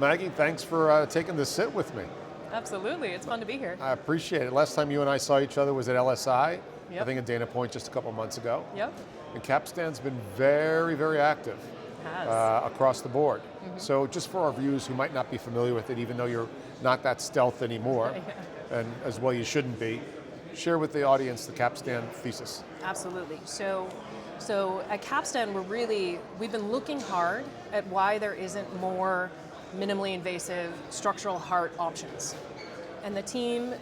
Maggie, thanks for taking the sit with me. Absolutely, it's fun to be here. I appreciate it. Last time you and I saw each other was at LSI, Yep. I think at Dana Point just a couple months ago. Yep, And Capstan's been very, very active has. across the board. So just for our viewers who might not be familiar with it, even though you're not that stealth anymore, and as well you shouldn't be, share with the audience the Capstan thesis. Absolutely. So at Capstan, we've been looking hard at why there isn't more minimally invasive structural heart options. And the team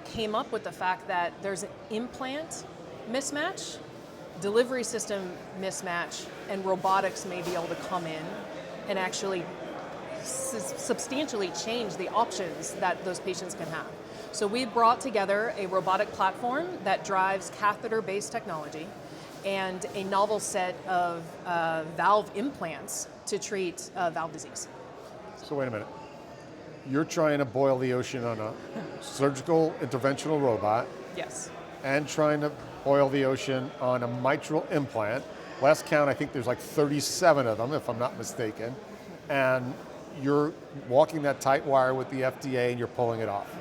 came up with the fact that there's an implant mismatch, delivery system mismatch, and robotics may be able to come in and actually substantially change the options that those patients can have. So we brought together a robotic platform that drives catheter-based technology and a novel set of valve implants to treat valve disease. So wait a minute. You're trying to boil the ocean on a surgical interventional robot Yes. and trying to boil the ocean on a mitral implant. Last count, I think there's like 37 of them, if I'm not mistaken. And you're walking that tight wire with the FDA and you're pulling it off.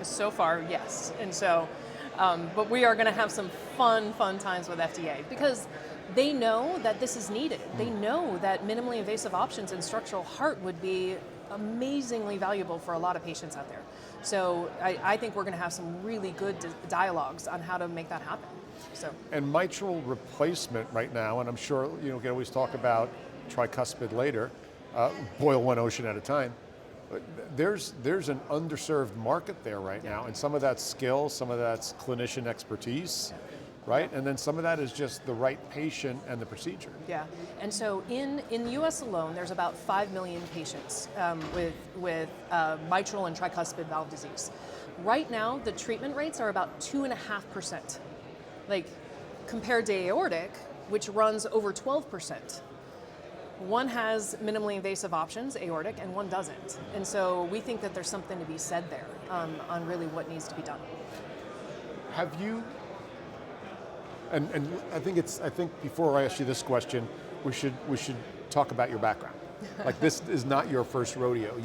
So far, yes. And so, but we are going to have some fun times with FDA because they know that this is needed. They know that minimally invasive options in structural heart would be amazingly valuable for a lot of patients out there. So I think we're going to have some really good dialogues on how to make that happen. So. And mitral replacement right now, and I'm sure we can always talk about tricuspid later, boil one ocean at a time. There's an underserved market there right now, and some of that's skill, some of that's clinician expertise, right? And then some of that is just the right patient and the procedure. Yeah, and so in the U.S. alone, there's about 5 million patients with mitral and tricuspid valve disease. Right now, the treatment rates are about 2.5%, like compared to aortic, which runs over 12%. One has minimally invasive options, aortic, and one doesn't. And so we think that there's something to be said there on really what needs to be done. Have you, and I think before I ask you this question, we should talk about your background. Like this is not your first rodeo.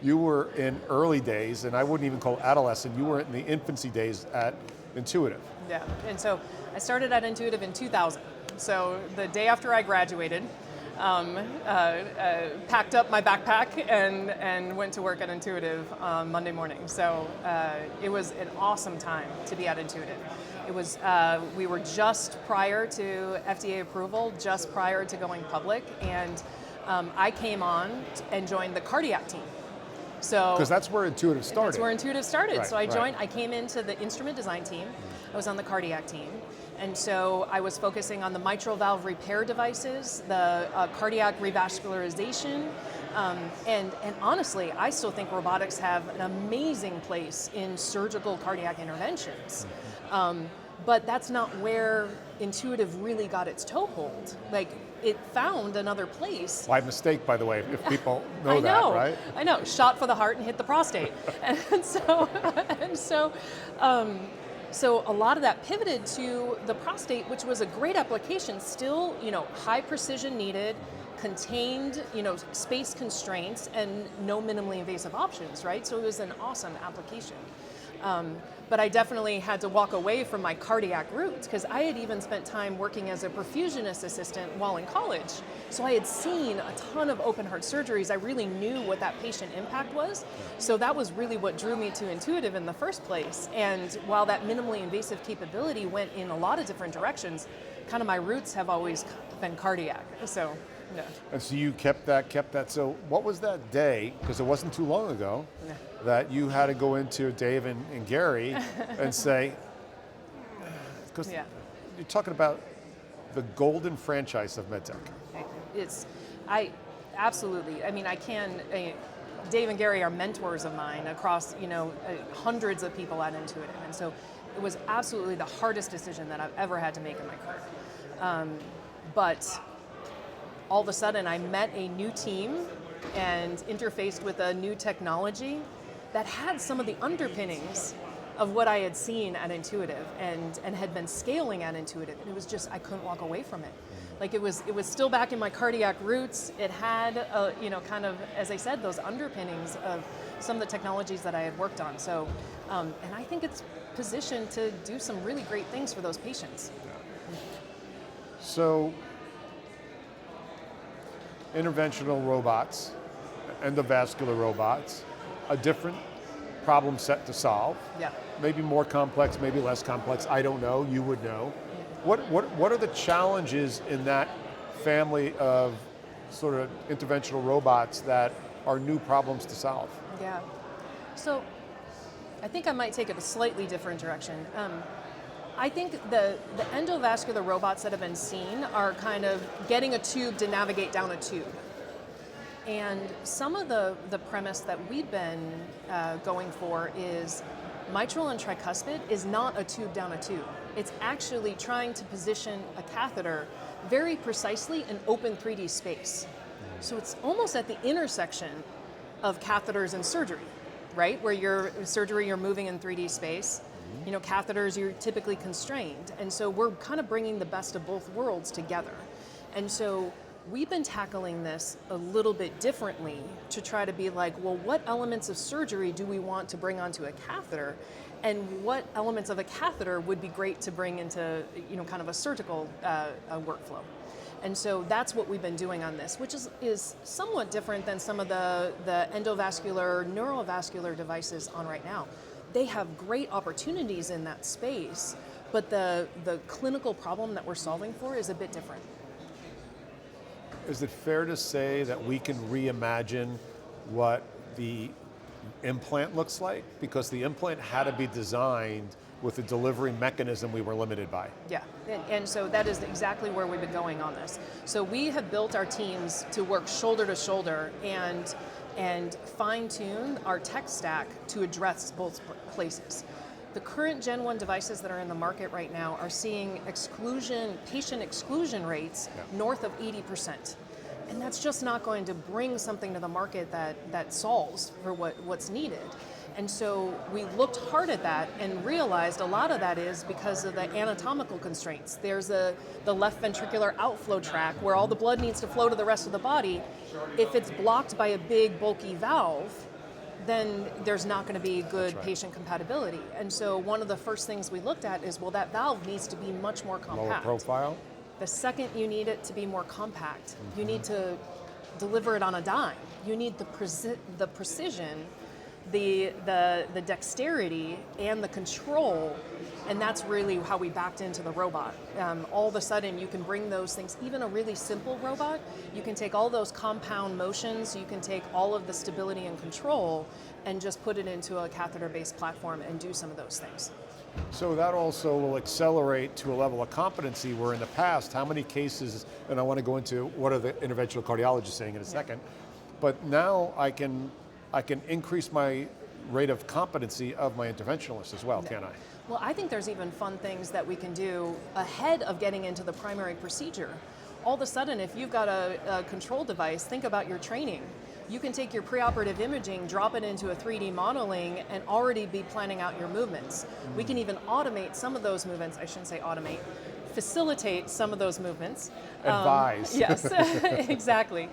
You were in early days, and I wouldn't even call it adolescent, you were in the infancy days at Intuitive. Yeah, and so I started at Intuitive in 2000. So the day after I graduated, packed up my backpack and went to work at Intuitive Monday morning. So it was an awesome time to be at Intuitive. It was, we were just prior to FDA approval, just prior to going public, and I came on and joined the cardiac team. So because that's where Intuitive started. That's where Intuitive started. Right, so I came into the instrument design team. I was on the cardiac team. And so I was focusing on the mitral valve repair devices, the cardiac revascularization, and honestly, I still think robotics have an amazing place in surgical cardiac interventions. But that's not where Intuitive really got its toehold. Like, it found another place. By mistake, by the way, if people know that, right? I know, shot for the heart and hit the prostate. So a lot of that pivoted to the prostate, which was a great application, still, high precision needed, contained, space constraints, and no minimally invasive options, right? So it was an awesome application. But I definitely had to walk away from my cardiac roots because I had even spent time working as a perfusionist assistant while in college. So I had seen a ton of open heart surgeries. I really knew what that patient impact was. So that was really what drew me to Intuitive in the first place. And while that minimally invasive capability went in a lot of different directions, kind of my roots have always been cardiac. So, yeah. And so you kept that. So what was that day, because it wasn't too long ago, that you had to go into Dave and Gary and say, because you're talking about the golden franchise of medtech. Absolutely. I mean, Dave and Gary are mentors of mine across, hundreds of people at Intuitive. And so it was absolutely the hardest decision that I've ever had to make in my career. But all of a sudden I met a new team and interfaced with a new technology that had some of the underpinnings of what I had seen at Intuitive and had been scaling at Intuitive. And it was just, I couldn't walk away from it. Like it was still back in my cardiac roots. It had, you know, kind of, as I said, those underpinnings of some of the technologies that I had worked on. So, and I think it's positioned to do some really great things for those patients. So, interventional robots, endovascular robots, a different problem set to solve. Yeah. Maybe more complex, maybe less complex, I don't know, you would know. What are the challenges in that family of sort of interventional robots that are new problems to solve? Yeah. So I think I might take it a slightly different direction. I think the endovascular robots that have been seen are kind of getting a tube to navigate down a tube. And some of the premise that we've been going for is mitral and tricuspid is not a tube down a tube. It's actually trying to position a catheter very precisely in open 3D space. So it's almost at the intersection of catheters and surgery, right? Where you're moving in 3D space. You know, catheters, you're typically constrained. And so we're kind of bringing the best of both worlds together. And so we've been tackling this a little bit differently to try to be like, well, what elements of surgery do we want to bring onto a catheter? And what elements of a catheter would be great to bring into, you know, kind of a surgical workflow? And so that's what we've been doing on this, which is somewhat different than some of the endovascular, neurovascular devices on right now. They have great opportunities in that space, but the clinical problem that we're solving for is a bit different. Is it fair to say that we can reimagine what the implant looks like? Because the implant had to be designed with a delivery mechanism we were limited by. Yeah, and so that is exactly where we've been going on this. So we have built our teams to work shoulder to shoulder and fine-tune our tech stack to address both places. The current Gen 1 devices that are in the market right now are seeing patient exclusion rates north of 80%. And that's just not going to bring something to the market that solves for what's needed. And so we looked hard at that and realized a lot of that is because of the anatomical constraints. There's the left ventricular outflow tract where all the blood needs to flow to the rest of the body. If it's blocked by a big bulky valve, then there's not going to be good patient compatibility. And so one of the first things we looked at is, well, that valve needs to be much more compact. Lower profile? The second you need it to be more compact, you need to deliver it on a dime. You need the precision, the dexterity, and the control, and that's really how we backed into the robot. All of a sudden, you can bring those things, even a really simple robot, you can take all those compound motions, you can take all of the stability and control, and just put it into a catheter-based platform and do some of those things. So that also will accelerate to a level of competency where in the past, how many cases, and I want to go into what are the interventional cardiologists saying in a second, but now I can increase my rate of competency of my interventionalists as well, can't I? Well, I think there's even fun things that we can do ahead of getting into the primary procedure. All of a sudden, if you've got a control device, think about your training. You can take your preoperative imaging, drop it into a 3D modeling, and already be planning out your movements. We can even automate some of those movements. I shouldn't say automate, facilitate some of those movements. Advise. Yes, exactly.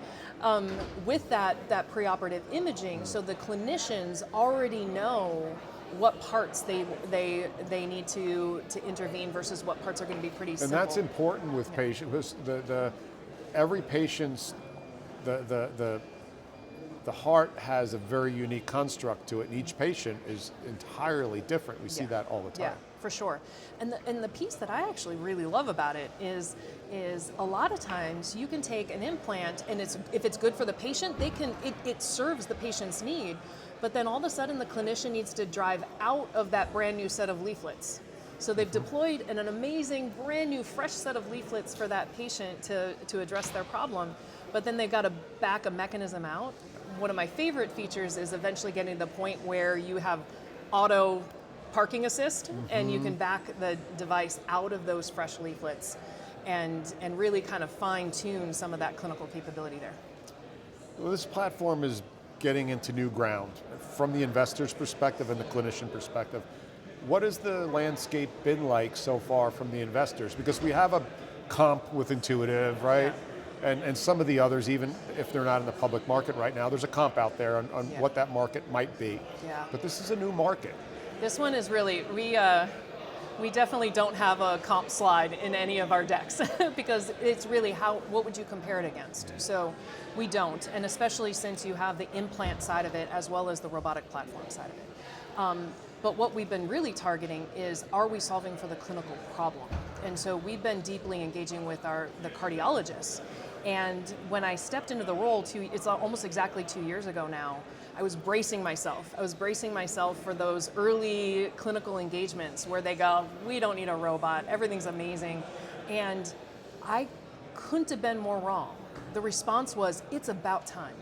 With that preoperative imaging, so the clinicians already know what parts they need to intervene versus what parts are going to be pretty simple. And that's important with patients. Every patient's the heart has a very unique construct to it, and each patient is entirely different. We see that all the time. Yeah, for sure. And the piece that I actually really love about it is a lot of times you can take an implant, and if it's good for the patient, it serves the patient's need. But then all of a sudden the clinician needs to drive out of that brand new set of leaflets. So they've deployed an amazing, brand new, fresh set of leaflets for that patient to address their problem, but then they've got to back a mechanism out. One of my favorite features is eventually getting to the point where you have auto parking assist, and you can back the device out of those fresh leaflets and really kind of fine tune some of that clinical capability there. Well, this platform is getting into new ground from the investor's perspective and the clinician perspective. What has the landscape been like so far from the investors? Because we have comp with Intuitive, right? And some of the others, even if they're not in the public market right now, there's a comp out there on what that market might be. Yeah. But this is a new market. This one is really, we definitely don't have a comp slide in any of our decks because it's really what would you compare it against? So we don't, and especially since you have the implant side of it as well as the robotic platform side of it. But what we've been really targeting is, are we solving for the clinical problem? And so we've been deeply engaging with the cardiologists. And when I stepped into the role, it's almost exactly 2 years ago now, I was bracing myself. I was bracing myself for those early clinical engagements where they go, we don't need a robot, everything's amazing. And I couldn't have been more wrong. The response was, it's about time.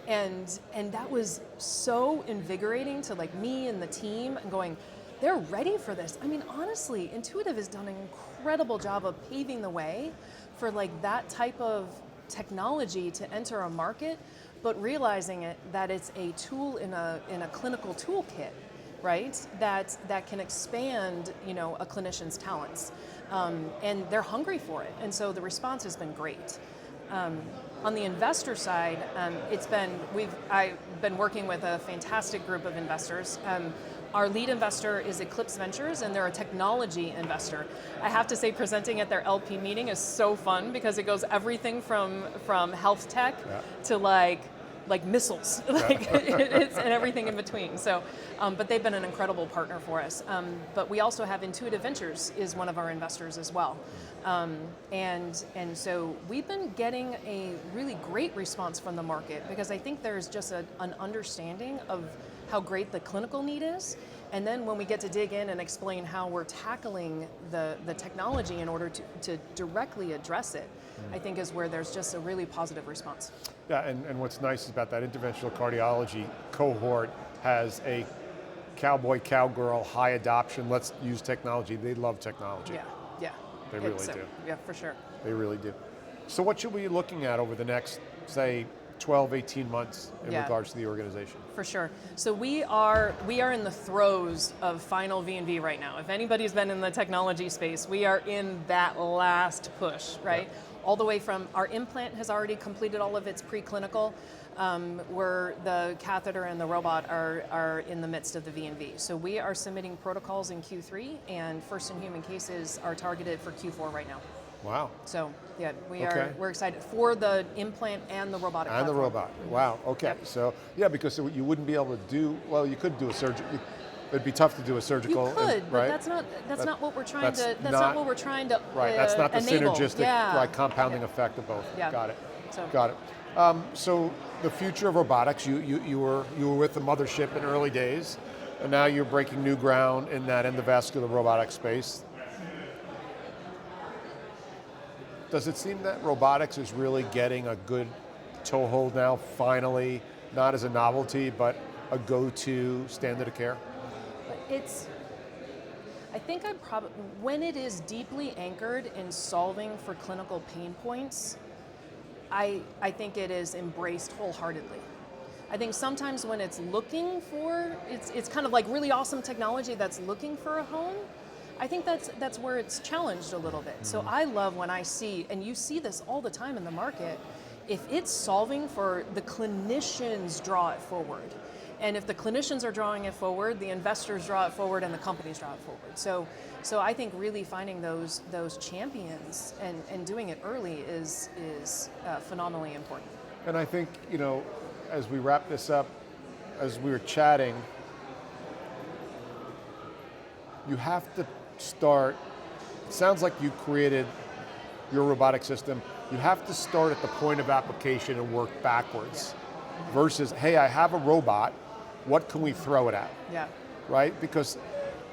And that was so invigorating to like me and the team and going, they're ready for this. I mean, honestly, Intuitive has done an incredible job of paving the way for like that type of technology to enter a market, but realizing that it's a tool in a clinical toolkit, right? That can expand, a clinician's talents, and they're hungry for it. And so the response has been great. On the investor side, I've been working with a fantastic group of investors. Our lead investor is Eclipse Ventures, and they're a technology investor. I have to say, presenting at their LP meeting is so fun because it goes everything from health tech to like missiles, and everything in between. So, but they've been an incredible partner for us. But we also have Intuitive Ventures is one of our investors as well. And so we've been getting a really great response from the market because I think there's just an understanding of how great the clinical need is. And then when we get to dig in and explain how we're tackling the technology in order to directly address it, I think is where there's just a really positive response. Yeah, and what's nice about that interventional cardiology cohort has a cowboy, cowgirl, high adoption, let's use technology. They love technology. Yeah. They really do. Yeah, for sure. They really do. So what should we be looking at over the next, say, 12, 18 months in regards to the organization? For sure. So we are in the throes of final V&V right now. If anybody's been in the technology space, we are in that last push, right? Yeah. All the way from our implant has already completed all of its preclinical, where the catheter and the robot are in the midst of the V&V. So we are submitting protocols in Q3, and first in human cases are targeted for Q4 right now. Wow. So yeah, we're excited for the implant and the robotic platform. And the robot. Wow. Okay. Yep. So yeah, because you wouldn't be able to do, well, you could do a surgical. It'd be tough to do a surgical. You could, right? but that's not what we're trying to. That's not what we're trying to. Right. That's not the enable. synergistic, compounding effect of both. Yeah. Got it. So. Got it. So the future of robotics. You were with the mothership in early days, and now you're breaking new ground in that endovascular robotic space. Does it seem that robotics is really getting a good toehold now, finally, not as a novelty, but a go-to standard of care? I think when it is deeply anchored in solving for clinical pain points, I think it is embraced wholeheartedly. I think sometimes when it's looking for, it's kind of like really awesome technology that's looking for a home, I think that's where it's challenged a little bit. So I love when I see, and you see this all the time in the market, if it's solving for the clinicians draw it forward. And if the clinicians are drawing it forward, the investors draw it forward, and the companies draw it forward. So I think really finding those champions and doing it early is phenomenally important. And I think, as we wrap this up, as we were chatting, you have to start, it sounds like you created your robotic system, you have to start at the point of application and work backwards versus, hey, I have a robot, what can we throw it at? Yeah. Right? Because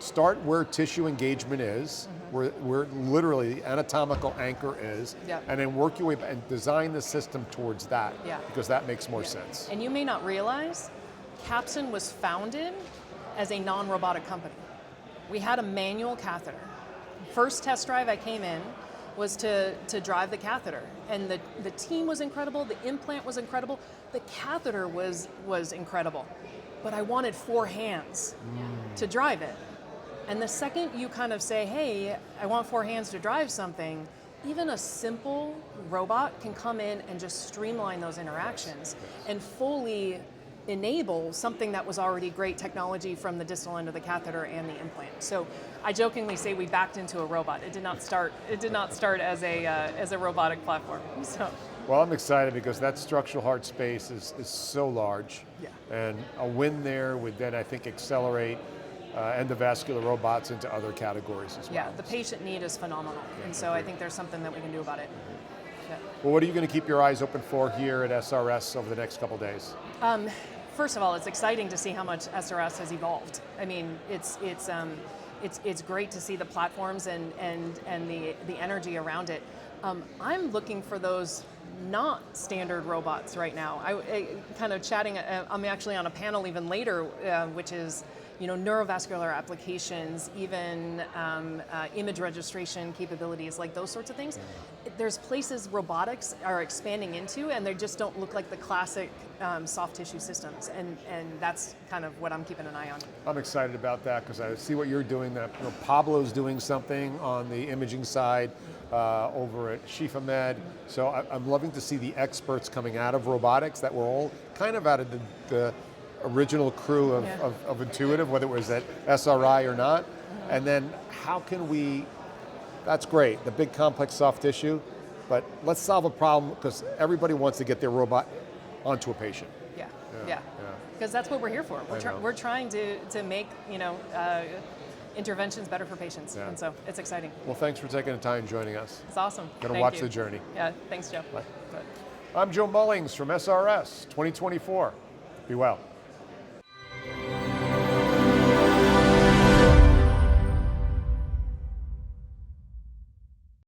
start where tissue engagement is, where literally the anatomical anchor is, and then work your way back and design the system towards that, because that makes more sense. And you may not realize, Capstan was founded as a non-robotic company. We had a manual catheter. First test drive I came in was to drive the catheter. And the team was incredible, the implant was incredible, the catheter was incredible. But I wanted 4 hands to drive it. And the second you kind of say, hey, I want 4 hands to drive something, even a simple robot can come in and just streamline those interactions and fully enable something that was already great technology from the distal end of the catheter and the implant. So I jokingly say we backed into a robot. It did not start. It did not start as a robotic platform. So. Well, I'm excited because that structural heart space is so large, Yeah. and a win there would then, I think, accelerate endovascular robots into other categories as well. Yeah, the patient need is phenomenal, and so I think there's something that we can do about it. Yeah. Well, what are you going to keep your eyes open for here at SRS over the next couple days? First of all, it's exciting to see how much SRS has evolved. I mean, it's great to see the platforms and the energy around it. I'm looking for those not standard robots right now. I kind of chatting. I'm actually on a panel even later, which is neurovascular applications, even image registration capabilities, like those sorts of things. There's places robotics are expanding into, and they just don't look like the classic soft tissue systems, and that's kind of what I'm keeping an eye on. I'm excited about that because I see what you're doing. That Pablo's doing something on the imaging side over at Shifa Med. So I'm loving to see the experts coming out of robotics that were all kind of out of the original crew of Intuitive, whether it was at SRI or not. And then how can we, that's great, the big complex soft tissue, but let's solve a problem because everybody wants to get their robot onto a patient. Yeah. Because that's what we're here for. We're trying to make interventions better for patients, and so it's exciting. Well, thanks for taking the time joining us. It's awesome. Going to watch the journey. Yeah, thanks, Joe. Bye. I'm Joe Mullings from SRS 2024. Be well.